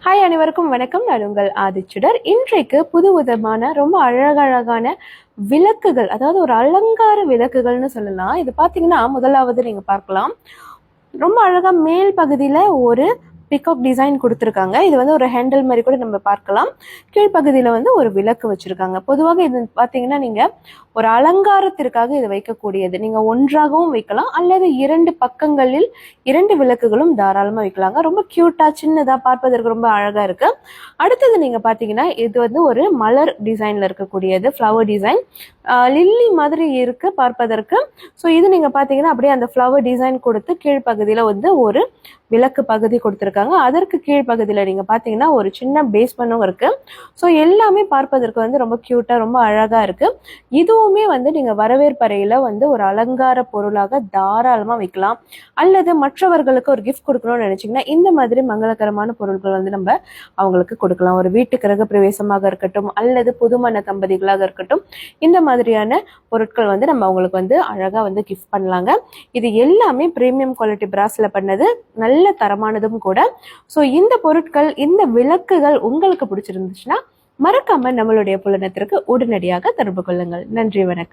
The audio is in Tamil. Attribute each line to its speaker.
Speaker 1: ஹாய், அனைவருக்கும் வணக்கம். நான் உங்கள் ஆதிச்சுடர். இன்றைக்கு புதுவிதமான ரொம்ப அழகழகான விளக்குகள், அதாவது ஒரு அலங்கார விளக்குகள்னு சொல்லலாம். இது பார்த்தீங்கன்னா முதலாவது நீங்க பார்க்கலாம், ரொம்ப அழகா மேல் பகுதியில ஒரு பிகாக் டிசைன் கொடுத்துருக்காங்க. இது வந்து ஒரு ஹேண்டில் மாதிரி கூட நம்ம பார்க்கலாம். கீழ்ப்பகுதியில வந்து ஒரு விளக்கு வச்சிருக்காங்க. பொதுவாக இது பார்த்தீங்கன்னா நீங்க ஒரு அலங்காரத்திற்காக இது வைக்கக்கூடியது. நீங்க ஒன்றாகவும் வைக்கலாம், அல்லது இரண்டு பக்கங்களில் இரண்டு விளக்குகளும் தாராளமா வைக்கலாங்க. ரொம்ப கியூட்டா சின்னதா பார்ப்பதற்கு ரொம்ப அழகா இருக்கு. அடுத்தது நீங்க பாத்தீங்கன்னா இது வந்து ஒரு மலர் டிசைன்ல இருக்கக்கூடியது, ஃப்ளவர் டிசைன், லில்லி மாதிரி இருக்கு பார்ப்பதற்கு. ஸோ இது நீங்க பாத்தீங்கன்னா அப்படியே அந்த ஃப்ளவர் டிசைன் கொடுத்து கீழ்ப்பகுதியில வந்து ஒரு விளக்கு பகுதி கொடுத்துருக்காங்க. அதற்கு கீழ்ப்பகுதியில நீங்க பாத்தீங்கன்னா ஒரு சின்ன பேஸ்மெண்ட்டும் இருக்கு. ஸோ எல்லாமே பார்ப்பதற்கு வந்து ரொம்ப கியூட்டா ரொம்ப அழகா இருக்கு. இதுவுமே வந்து நீங்க வரவேற்பறையில வந்து ஒரு அலங்கார பொருளாக தாராளமா வைக்கலாம். அல்லது மற்றவர்களுக்கு ஒரு கிஃப்ட் கொடுக்கணும்னு நினைச்சீங்கன்னா இந்த மாதிரி மங்களகரமான பொருட்கள் வந்து நம்ம அவங்களுக்கு கொடுக்கலாம். ஒரு வீட்டு கிரக பிரவேசமாக இருக்கட்டும், அல்லது புதுமண தம்பதிகளாக இருக்கட்டும், இந்த மாதிரியான பொருட்கள் வந்து நம்ம அவங்களுக்கு வந்து அழகா வந்து கிஃப்ட் பண்ணலாங்க. இது எல்லாமே பிரீமியம் குவாலிட்டி பிராஸ்ல பண்ணது, நல்ல தரமானதும் கூட. ஸோ இந்த பொருட்கள், இந்த விளக்குகள் உங்களுக்கு பிடிச்சிருந்துச்சுன்னா மறக்காம நம்மளுடைய புலனத்திற்கு உடனடியாக தொடர்பு கொள்ளுங்கள். நன்றி, வணக்கம்.